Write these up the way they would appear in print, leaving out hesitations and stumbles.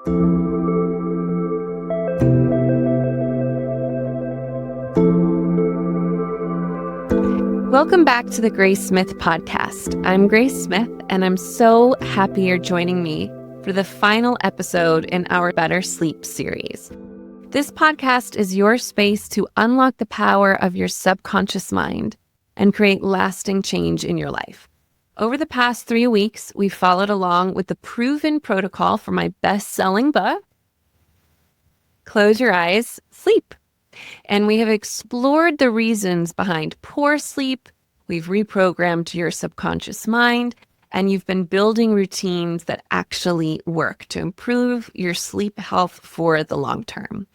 Welcome back to the Grace Smith podcast. I'm Grace Smith, and I'm so happy you're joining me for the final episode in our Better Sleep series. This podcast is your space to unlock the power of your subconscious mind and create lasting change in your life. Over the past 3 weeks, we've followed along with the proven protocol for my best-selling book, Close Your Eyes, Sleep. And we have explored the reasons behind poor sleep. We've reprogrammed your subconscious mind, and you've been building routines that actually work to improve your sleep health for the long term.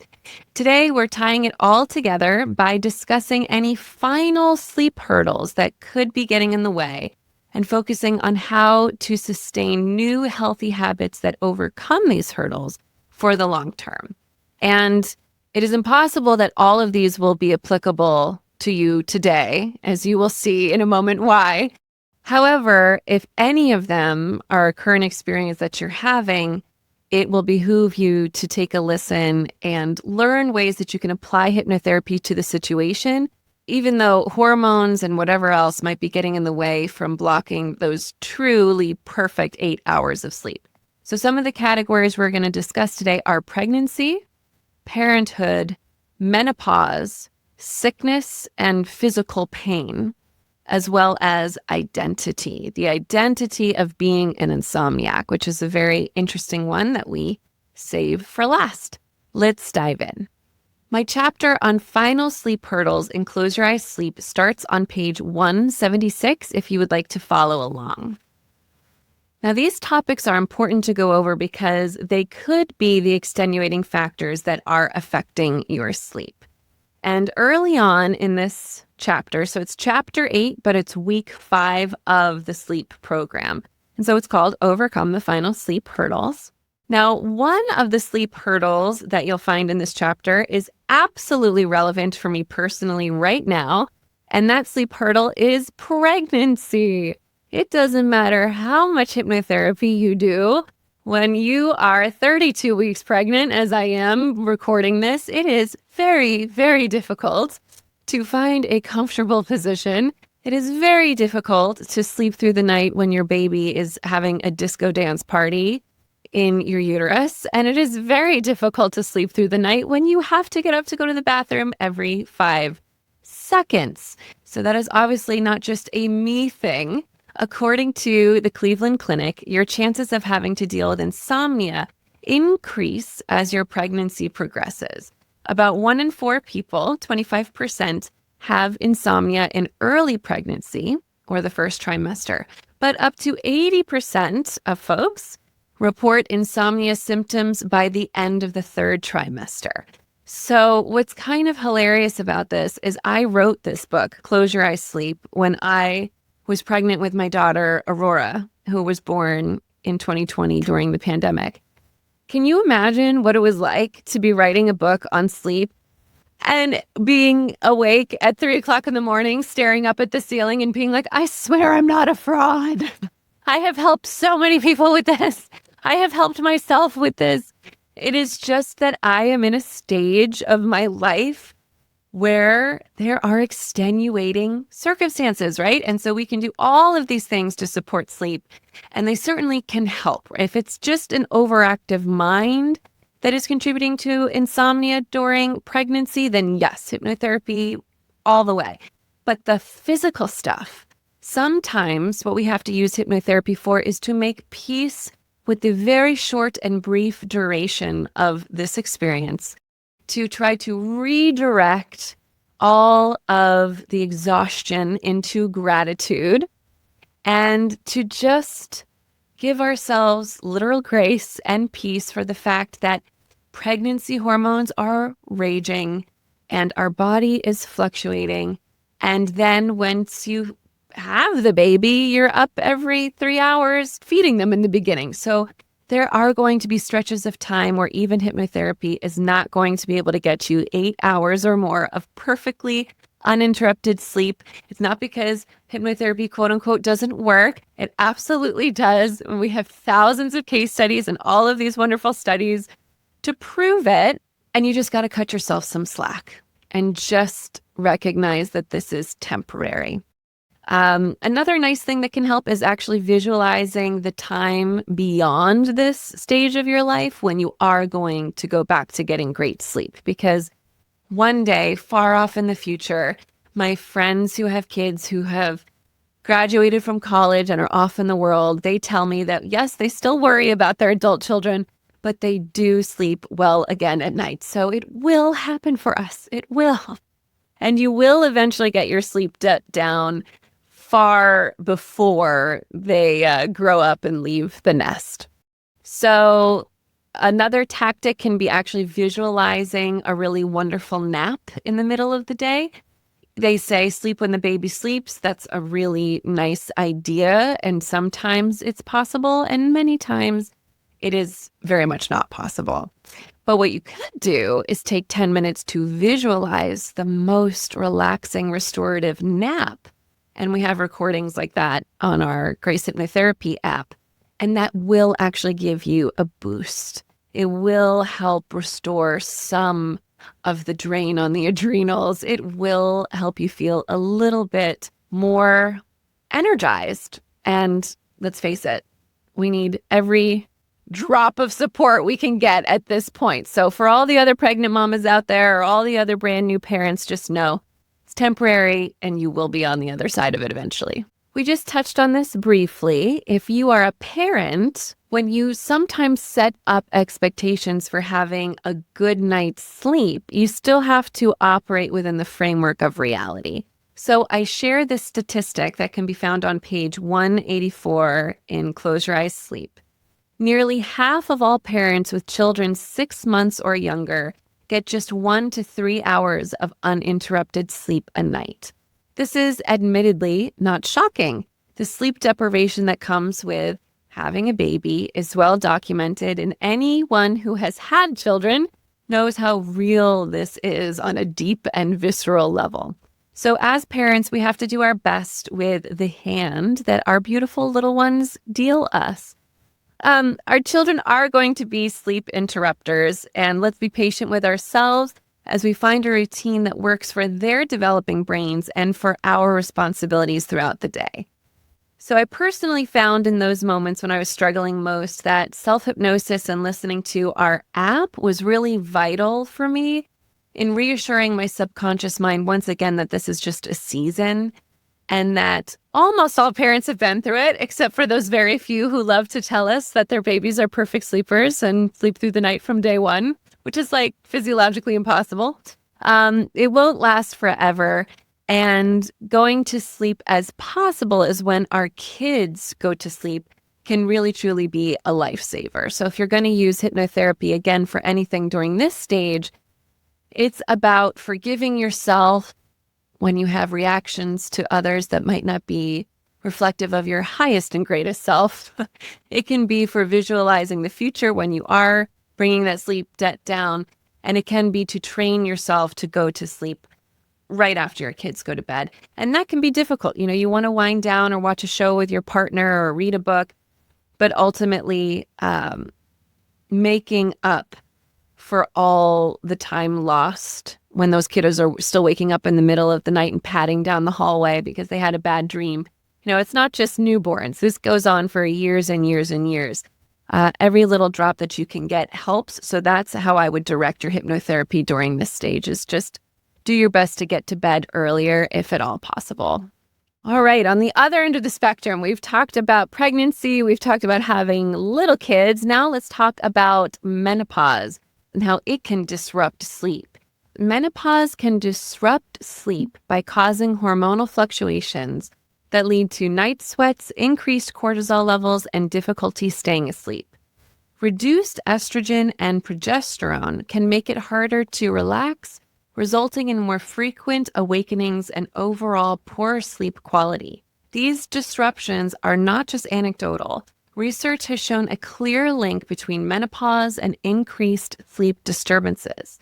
Today, we're tying it all together by discussing any final sleep hurdles that could be getting in the way and focusing on how to sustain new healthy habits that overcome these hurdles for the long term. And it is impossible that all of these will be applicable to you today, as you will see in a moment why. However, if any of them are a current experience that you're having, it will behoove you to take a listen and learn ways that you can apply hypnotherapy to the situation, even though hormones and whatever else might be getting in the way from blocking those truly perfect 8 hours of sleep. So some of the categories we're going to discuss today are pregnancy, parenthood, menopause, sickness, and physical pain, as well as identity, the identity of being an insomniac, which is a very interesting one that we save for last. Let's dive in. My chapter on final sleep hurdles in Close Your Eyes Sleep starts on page 176 if you would like to follow along. Now, these topics are important to go over because they could be the extenuating factors that are affecting your sleep. And early on in this chapter, so it's chapter 8, but it's week 5 of the sleep program. And so it's called Overcome the Final Sleep Hurdles. Now, one of the sleep hurdles that you'll find in this chapter is absolutely relevant for me personally right now. And that sleep hurdle is pregnancy. It doesn't matter how much hypnotherapy you do. When you are 32 weeks pregnant, as I am recording this, it is very, very difficult to find a comfortable position. It is very difficult to sleep through the night when your baby is having a disco dance party in your uterus. And it is very difficult to sleep through the night when you have to get up to go to the bathroom every 5 seconds. So that is obviously not just a me thing. According to the Cleveland Clinic, your chances of having to deal with insomnia increase as your pregnancy progresses. About 1 in 4 people, 25%, have insomnia in early pregnancy or the first trimester, but up to 80% of folks report insomnia symptoms by the end of the 3rd trimester. So what's kind of hilarious about this is I wrote this book, Close Your Eyes Sleep, when I was pregnant with my daughter, Aurora, who was born in 2020 during the pandemic. Can you imagine what it was like to be writing a book on sleep and being awake at 3 o'clock in the morning, staring up at the ceiling and being like, I swear I'm not a fraud. I have helped so many people with this. I have helped myself with this. It is just that I am in a stage of my life where there are extenuating circumstances, right? And so we can do all of these things to support sleep, and they certainly can help. If it's just an overactive mind that is contributing to insomnia during pregnancy, then yes, hypnotherapy all the way. But the physical stuff, sometimes what we have to use hypnotherapy for is to make peace with the very short and brief duration of this experience, to try to redirect all of the exhaustion into gratitude and to just give ourselves literal grace and peace for the fact that pregnancy hormones are raging and our body is fluctuating. And then once you have the baby, you're up every 3 hours feeding them in the beginning. So there are going to be stretches of time where even hypnotherapy is not going to be able to get you 8 hours or more of perfectly uninterrupted sleep. It's not because hypnotherapy, quote unquote, doesn't work. It absolutely does. And we have thousands of case studies and all of these wonderful studies to prove it. And you just got to cut yourself some slack and just recognize that this is temporary. Another nice thing that can help is actually visualizing the time beyond this stage of your life when you are going to go back to getting great sleep. Because one day, far off in the future, my friends who have kids who have graduated from college and are off in the world, they tell me that, yes, they still worry about their adult children, but they do sleep well again at night. So it will happen for us. It will. And you will eventually get your sleep debt down far before they grow up and leave the nest. So another tactic can be actually visualizing a really wonderful nap in the middle of the day. They say sleep when the baby sleeps. That's a really nice idea. And sometimes it's possible, and many times it is very much not possible. But what you could do is take 10 minutes to visualize the most relaxing restorative nap. And we have recordings like that on our Grace Hypnotherapy app. And that will actually give you a boost. It will help restore some of the drain on the adrenals. It will help you feel a little bit more energized. And let's face it, we need every drop of support we can get at this point. So for all the other pregnant mamas out there or all the other brand new parents, just know it's temporary and you will be on the other side of it eventually. We just touched on this briefly. If you are a parent, when you sometimes set up expectations for having a good night's sleep, you still have to operate within the framework of reality. So I share this statistic that can be found on page 184 in Close Your Eyes Sleep. Nearly half of all parents with children 6 months or younger get just 1 to 3 hours of uninterrupted sleep a night. This is admittedly not shocking. The sleep deprivation that comes with having a baby is well documented, and anyone who has had children knows how real this is on a deep and visceral level. So as parents, we have to do our best with the hand that our beautiful little ones deal us. Our children are going to be sleep interrupters, and let's be patient with ourselves as we find a routine that works for their developing brains and for our responsibilities throughout the day. So I personally found in those moments when I was struggling most that self-hypnosis and listening to our app was really vital for me in reassuring my subconscious mind once again that this is just a season and that almost all parents have been through it, except for those very few who love to tell us that their babies are perfect sleepers and sleep through the night from day one, which is like physiologically impossible. It won't last forever. And going to sleep as possible is when our kids go to sleep can really truly be a lifesaver. So if you're going to use hypnotherapy again for anything during this stage, it's about forgiving yourself when you have reactions to others that might not be reflective of your highest and greatest self. It can be for visualizing the future when you are bringing that sleep debt down. And it can be to train yourself to go to sleep right after your kids go to bed. And that can be difficult. You know, you want to wind down or watch a show with your partner or read a book, but ultimately making up for all the time lost when those kiddos are still waking up in the middle of the night and padding down the hallway because they had a bad dream. You know, it's not just newborns. This goes on for years and years and years. Every little drop that you can get helps. So that's how I would direct your hypnotherapy during this stage, is just do your best to get to bed earlier if at all possible. All right, on the other end of the spectrum, we've talked about pregnancy, we've talked about having little kids. Now let's talk about menopause and how it can disrupt sleep. Menopause can disrupt sleep by causing hormonal fluctuations that lead to night sweats, increased cortisol levels, and difficulty staying asleep. Reduced estrogen and progesterone can make it harder to relax, resulting in more frequent awakenings and overall poor sleep quality. These disruptions are not just anecdotal. Research has shown a clear link between menopause and increased sleep disturbances.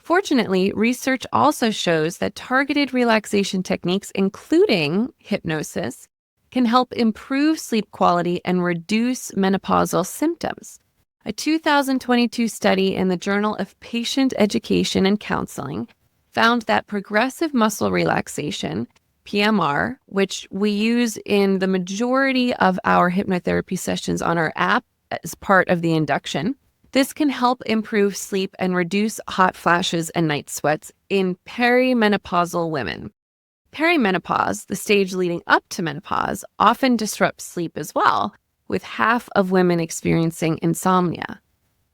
Fortunately, research also shows that targeted relaxation techniques, including hypnosis, can help improve sleep quality and reduce menopausal symptoms. A 2022 study in the Journal of Patient Education and Counseling found that progressive muscle relaxation, PMR, which we use in the majority of our hypnotherapy sessions on our app as part of the induction, this can help improve sleep and reduce hot flashes and night sweats in perimenopausal women. Perimenopause, the stage leading up to menopause, often disrupts sleep as well, with half of women experiencing insomnia.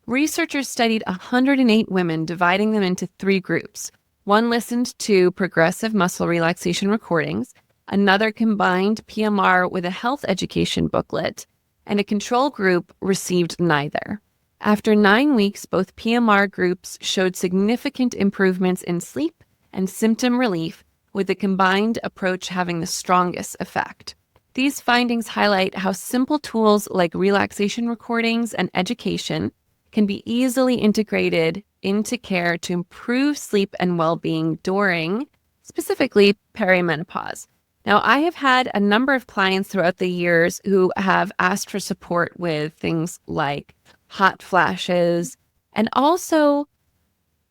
Researchers studied 108 women, dividing them into 3 groups. One listened to progressive muscle relaxation recordings, another combined PMR with a health education booklet, and a control group received neither. After 9 weeks, both PMR groups showed significant improvements in sleep and symptom relief, with the combined approach having the strongest effect. These findings highlight how simple tools like relaxation recordings and education can be easily integrated into care to improve sleep and well-being during, specifically, perimenopause. Now, I have had a number of clients throughout the years who have asked for support with things like hot flashes and also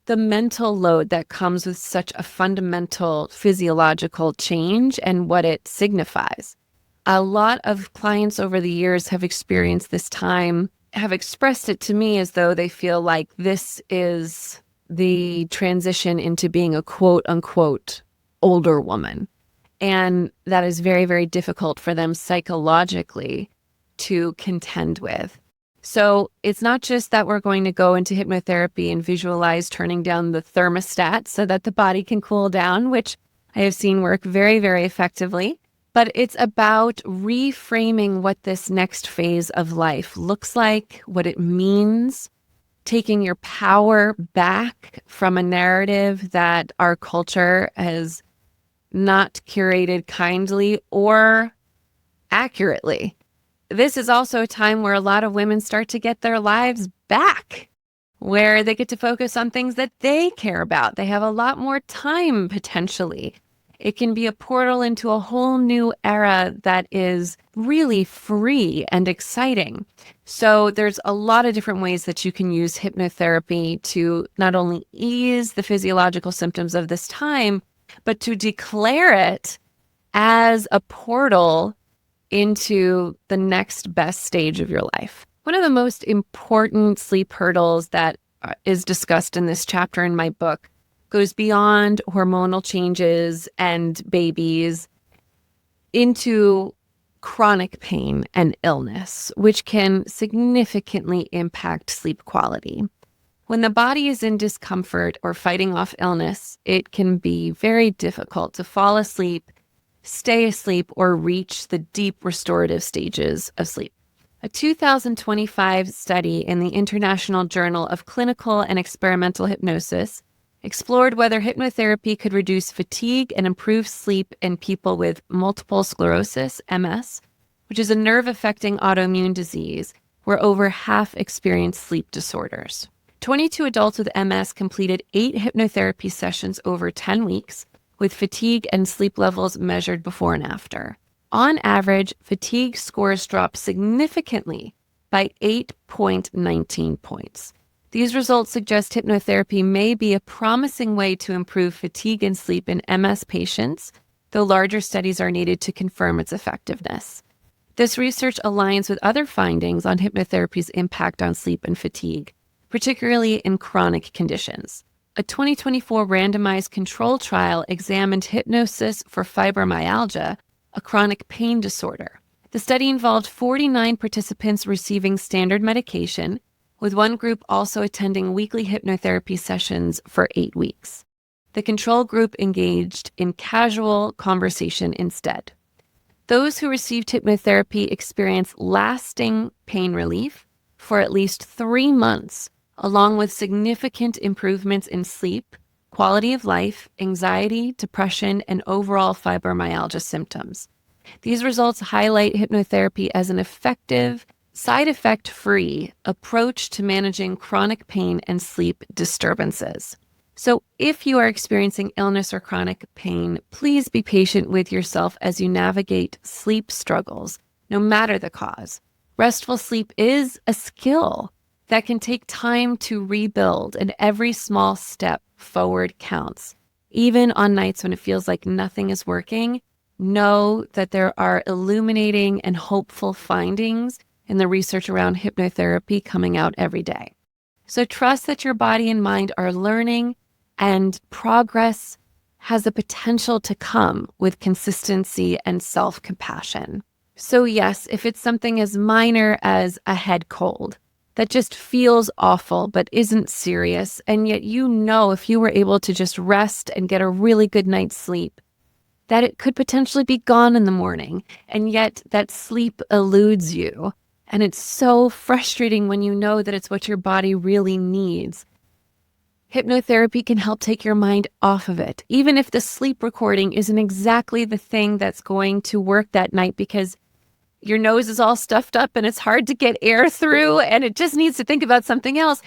the mental load that comes with such a fundamental physiological change and what it signifies. A lot of clients over the years have experienced this time, have expressed it to me as though they feel like this is the transition into being a quote unquote older woman. And that is very, very difficult for them psychologically to contend with. So it's not just that we're going to go into hypnotherapy and visualize turning down the thermostat so that the body can cool down, which I have seen work very, very effectively. But it's about reframing what this next phase of life looks like, what it means, taking your power back from a narrative that our culture has not curated kindly or accurately. This is also a time where a lot of women start to get their lives back, where they get to focus on things that they care about. They have a lot more time potentially. It can be a portal into a whole new era that is really free and exciting. So there's a lot of different ways that you can use hypnotherapy to not only ease the physiological symptoms of this time, but to declare it as a portal into the next best stage of your life. One of the most important sleep hurdles that is discussed in this chapter in my book goes beyond hormonal changes and babies into chronic pain and illness, which can significantly impact sleep quality. When the body is in discomfort or fighting off illness, it can be very difficult to fall asleep, stay asleep, or reach the deep restorative stages of sleep. A 2025 study in the International Journal of Clinical and Experimental Hypnosis explored whether hypnotherapy could reduce fatigue and improve sleep in people with multiple sclerosis, MS, which is a nerve-affecting autoimmune disease where over half experience sleep disorders. 22 adults with MS completed 8 hypnotherapy sessions over 10 weeks, with fatigue and sleep levels measured before and after. On average, fatigue scores dropped significantly by 8.19 points. These results suggest hypnotherapy may be a promising way to improve fatigue and sleep in MS patients, though larger studies are needed to confirm its effectiveness. This research aligns with other findings on hypnotherapy's impact on sleep and fatigue, particularly in chronic conditions. A 2024 randomized control trial examined hypnosis for fibromyalgia, a chronic pain disorder. The study involved 49 participants receiving standard medication, with one group also attending weekly hypnotherapy sessions for 8 weeks. The control group engaged in casual conversation instead. Those who received hypnotherapy experienced lasting pain relief for at least 3 months, along with significant improvements in sleep, quality of life, anxiety, depression, and overall fibromyalgia symptoms. These results highlight hypnotherapy as an effective, side effect-free approach to managing chronic pain and sleep disturbances. So if you are experiencing illness or chronic pain, please be patient with yourself as you navigate sleep struggles, no matter the cause. Restful sleep is a skill that can take time to rebuild, and every small step forward counts. Even on nights when it feels like nothing is working, know that there are illuminating and hopeful findings in the research around hypnotherapy coming out every day. So trust that your body and mind are learning, and progress has the potential to come with consistency and self-compassion. So yes, if it's something as minor as a head cold that just feels awful but isn't serious, and yet you know if you were able to just rest and get a really good night's sleep, that it could potentially be gone in the morning, and yet that sleep eludes you. And it's so frustrating when you know that it's what your body really needs. Hypnotherapy can help take your mind off of it, even if the sleep recording isn't exactly the thing that's going to work that night because your nose is all stuffed up and it's hard to get air through and it just needs to think about something else.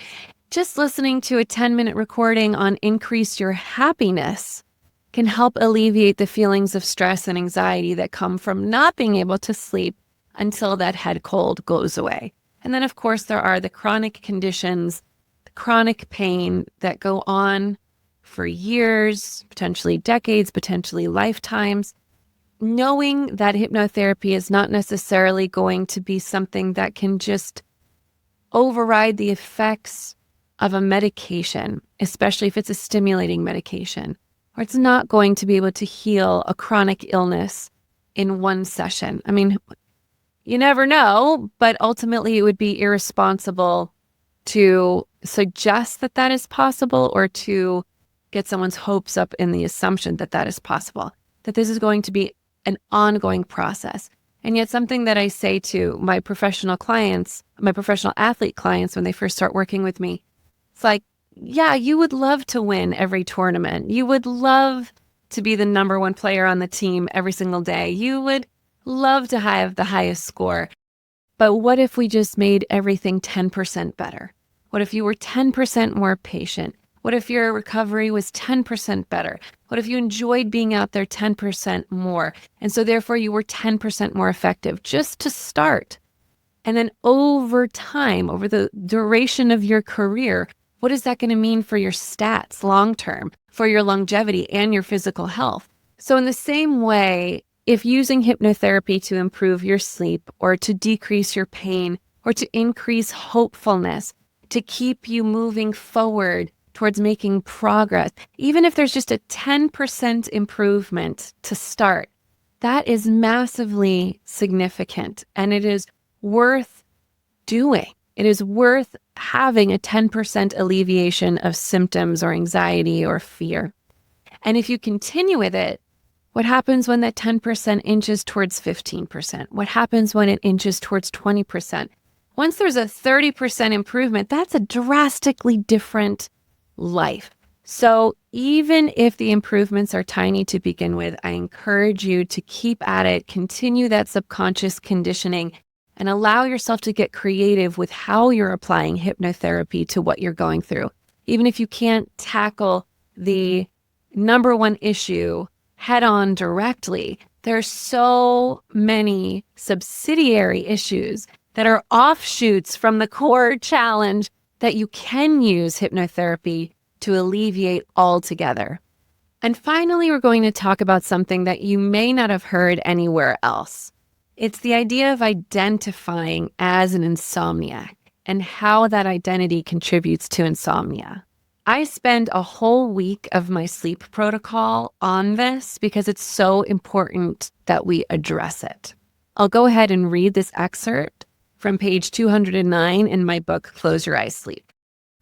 Just listening to a 10-minute recording on increase your happiness can help alleviate the feelings of stress and anxiety that come from not being able to sleep until that head cold goes away. And then, of course, there are the chronic conditions, the chronic pain that go on for years, potentially decades, potentially lifetimes. Knowing that hypnotherapy is not necessarily going to be something that can just override the effects of a medication, especially if it's a stimulating medication, or it's not going to be able to heal a chronic illness in one session. I mean, you never know, but ultimately it would be irresponsible to suggest that that is possible or to get someone's hopes up in the assumption that that is possible, that this is going to be an ongoing process. And yet something that I say to my professional clients, my professional athlete clients, when they first start working with me, it's like, yeah, you would love to win every tournament. You would love to be the number one player on the team every single day. You would love to have the highest score. But what if we just made everything 10% better? What if you were 10% more patient? What if your recovery was 10% better? What if you enjoyed being out there 10% more? And so therefore you were 10% more effective just to start. And then over time, over the duration of your career, what is that going to mean for your stats long-term, for your longevity and your physical health? So in the same way, if using hypnotherapy to improve your sleep or to decrease your pain or to increase hopefulness, to keep you moving forward towards making progress, even if there's just a 10% improvement to start, that is massively significant and it is worth doing. It is worth having a 10% alleviation of symptoms or anxiety or fear. And if you continue with it, what happens when that 10% inches towards 15%? What happens when it inches towards 20%? Once there's a 30% improvement, that's a drastically different life. So even if the improvements are tiny to begin with, I encourage you to keep at it, continue that subconscious conditioning, and allow yourself to get creative with how you're applying hypnotherapy to what you're going through. Even if you can't tackle the number one issue head on directly, there are so many subsidiary issues that are offshoots from the core challenge that you can use hypnotherapy to alleviate altogether. And finally, we're going to talk about something that you may not have heard anywhere else. It's the idea of identifying as an insomniac and how that identity contributes to insomnia. I spend a whole week of my sleep protocol on this because it's so important that we address it. I'll go ahead and read this excerpt from page 209 in my book, Close Your Eyes, Sleep.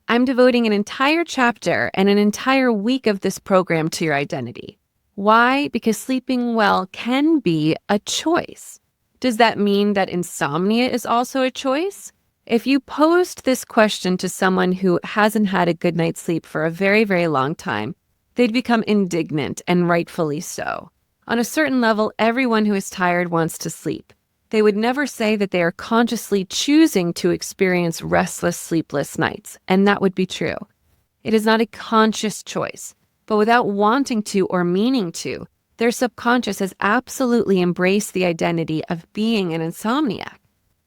I'm devoting an entire chapter and an entire week of this program to your identity. Why? Because sleeping well can be a choice. Does that mean that insomnia is also a choice? If you posed this question to someone who hasn't had a good night's sleep for a very, very long time, they'd become indignant, and rightfully so. On a certain level, everyone who is tired wants to sleep. They would never say that they are consciously choosing to experience restless, sleepless nights, and that would be true. It is not a conscious choice, but without wanting to or meaning to, their subconscious has absolutely embraced the identity of being an insomniac.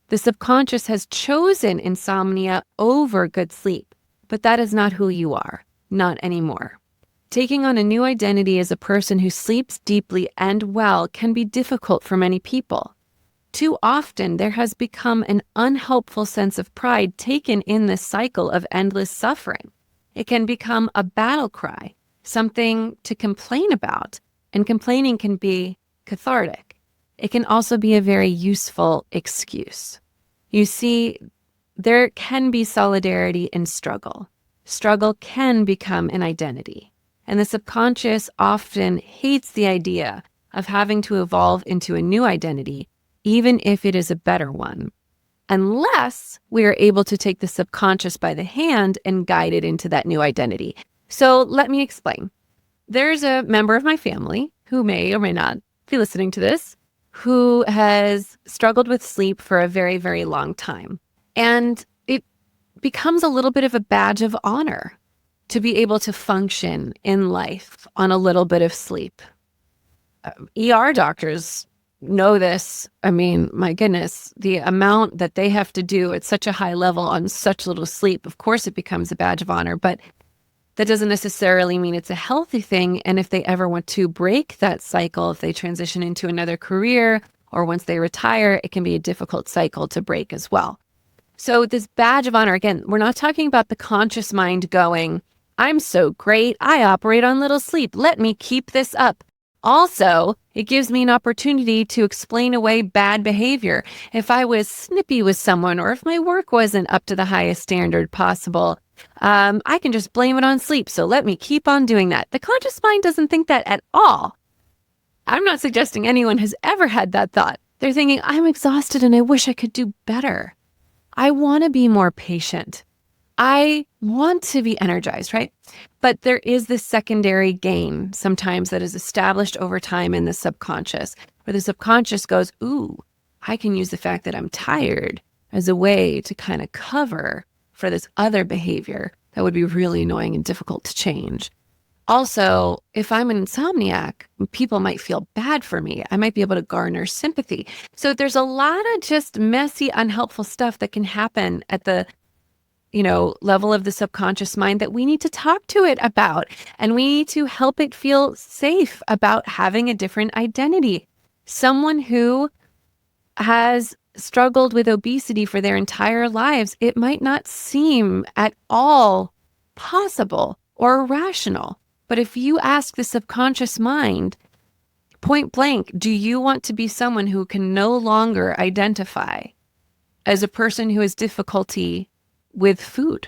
The subconscious has chosen insomnia over good sleep, but that is not who you are, not anymore. Taking on a new identity as a person who sleeps deeply and well can be difficult for many people. Too often, there has become an unhelpful sense of pride taken in this cycle of endless suffering. It can become a battle cry, something to complain about, and complaining can be cathartic. It can also be a very useful excuse. You see, there can be solidarity in struggle. Struggle can become an identity. And the subconscious often hates the idea of having to evolve into a new identity, even if it is a better one, unless we are able to take the subconscious by the hand and guide it into that new identity. So let me explain. There's a member of my family who may or may not be listening to this, who has struggled with sleep for a very, very long time. And it becomes a little bit of a badge of honor to be able to function in life on a little bit of sleep. ER doctors know this. I mean, my goodness, the amount that they have to do at such a high level on such little sleep, of course it becomes a badge of honor, but that doesn't necessarily mean it's a healthy thing. And if they ever want to break that cycle, if they transition into another career or once they retire, it can be a difficult cycle to break as well. So this badge of honor, again, we're not talking about the conscious mind going, I'm so great, I operate on little sleep, let me keep this up. Also, it gives me an opportunity to explain away bad behavior. If I was snippy with someone or if my work wasn't up to the highest standard possible, I can just blame it on sleep. So let me keep on doing that. The conscious mind doesn't think that at all. I'm not suggesting anyone has ever had that thought. They're thinking, I'm exhausted and I wish I could do better. I want to be more patient. I want to be energized, right? But there is this secondary gain sometimes that is established over time in the subconscious, where the subconscious goes, ooh, I can use the fact that I'm tired as a way to kind of cover for this other behavior that would be really annoying and difficult to change. Also, if I'm an insomniac, people might feel bad for me. I might be able to garner sympathy. So there's a lot of just messy, unhelpful stuff that can happen at the level of the subconscious mind that we need to talk to it about. And we need to help it feel safe about having a different identity. Someone who has struggled with obesity for their entire lives, it might not seem at all possible or rational. But if you ask the subconscious mind, point blank, do you want to be someone who can no longer identify as a person who has difficulty with food?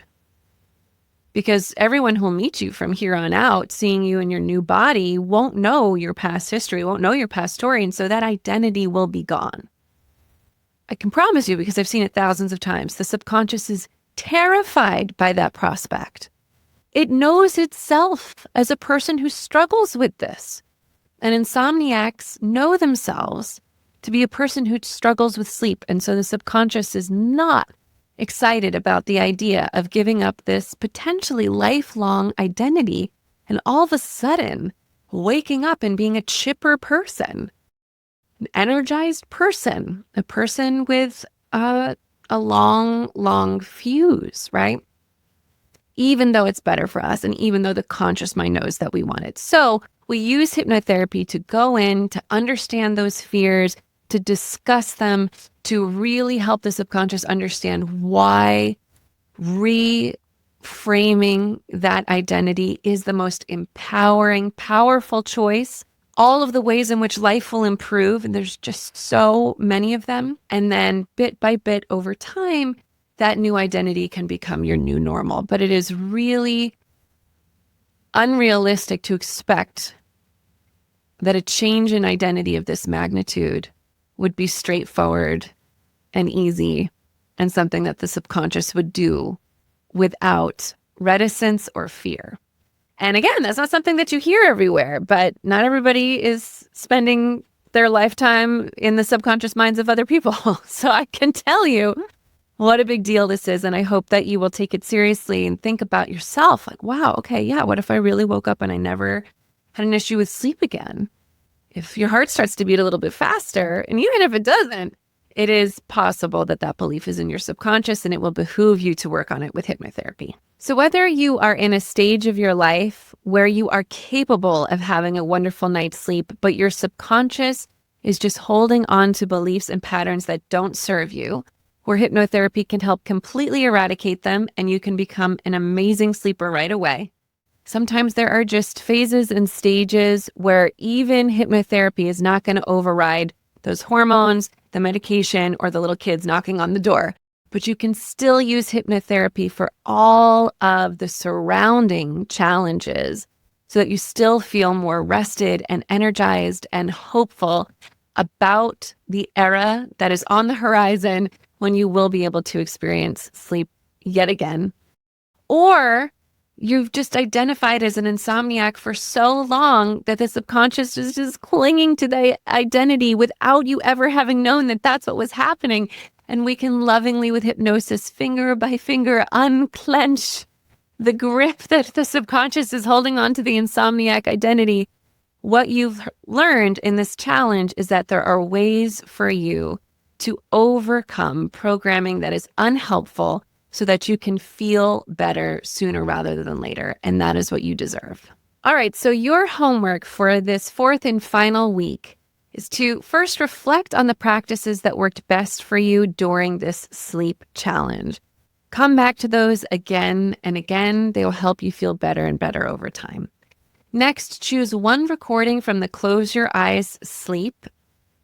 Because everyone who'll meet you from here on out, seeing you in your new body, won't know your past history, won't know your past story. And so that identity will be gone. I can promise you, because I've seen it thousands of times, the subconscious is terrified by that prospect. It knows itself as a person who struggles with this. And insomniacs know themselves to be a person who struggles with sleep. And so the subconscious is not excited about the idea of giving up this potentially lifelong identity and all of a sudden waking up and being a chipper person, an energized person, a person with a long fuse, right? Even though it's better for us and even though the conscious mind knows that we want it. So we use hypnotherapy to go in, to understand those fears, to discuss them, to really help the subconscious understand why reframing that identity is the most empowering, powerful choice. All of the ways in which life will improve, and there's just so many of them. And then bit by bit over time, that new identity can become your new normal. But it is really unrealistic to expect that a change in identity of this magnitude would be straightforward and easy and something that the subconscious would do without reticence or fear. And again, that's not something that you hear everywhere, but not everybody is spending their lifetime in the subconscious minds of other people. So I can tell you, what a big deal this is. And I hope that you will take it seriously and think about yourself like, wow, okay, yeah, what if I really woke up and I never had an issue with sleep again? If your heart starts to beat a little bit faster, and even if it doesn't, it is possible that that belief is in your subconscious, and it will behoove you to work on it with hypnotherapy. So whether you are in a stage of your life where you are capable of having a wonderful night's sleep, but your subconscious is just holding on to beliefs and patterns that don't serve you, where hypnotherapy can help completely eradicate them and you can become an amazing sleeper right away. Sometimes there are just phases and stages where even hypnotherapy is not going to override those hormones, the medication, or the little kids knocking on the door. But you can still use hypnotherapy for all of the surrounding challenges so that you still feel more rested and energized and hopeful about the era that is on the horizon when you will be able to experience sleep yet again. Or you've just identified as an insomniac for so long that the subconscious is just clinging to the identity without you ever having known that that's what was happening. And we can lovingly, with hypnosis, finger by finger, unclench the grip that the subconscious is holding on to the insomniac identity. What you've learned in this challenge is that there are ways for you to overcome programming that is unhelpful so that you can feel better sooner rather than later. And that is what you deserve. All right, so your homework for this fourth and final week is to first reflect on the practices that worked best for you during this sleep challenge. Come back to those again and again. They will help you feel better and better over time. Next, choose one recording from the Close Your Eyes Sleep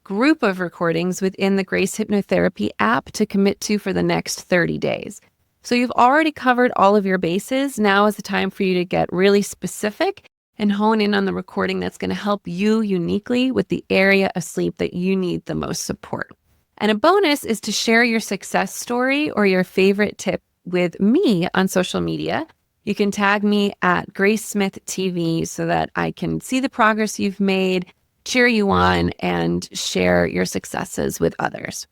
group of recordings within the Grace Hypnotherapy app to commit to for the next 30 days. So you've already covered all of your bases. Now is the time for you to get really specific and hone in on the recording that's going to help you uniquely with the area of sleep that you need the most support. And a bonus is to share your success story or your favorite tip with me on social media. You can tag me at Grace Smith TV so that I can see the progress you've made, cheer you on, and share your successes with others.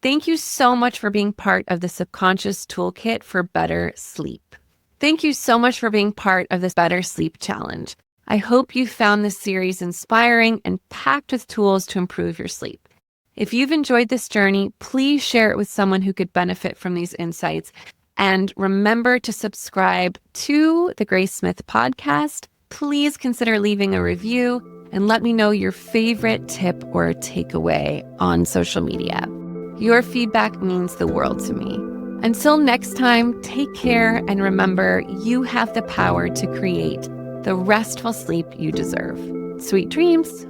Thank you so much for being part of the Subconscious Toolkit for Better Sleep. Thank you so much for being part of this Better Sleep Challenge. I hope you found this series inspiring and packed with tools to improve your sleep. If you've enjoyed this journey, please share it with someone who could benefit from these insights. And remember to subscribe to the Grace Smith podcast. Please consider leaving a review and let me know your favorite tip or takeaway on social media. Your feedback means the world to me. Until next time, take care and remember you have the power to create the restful sleep you deserve. Sweet dreams.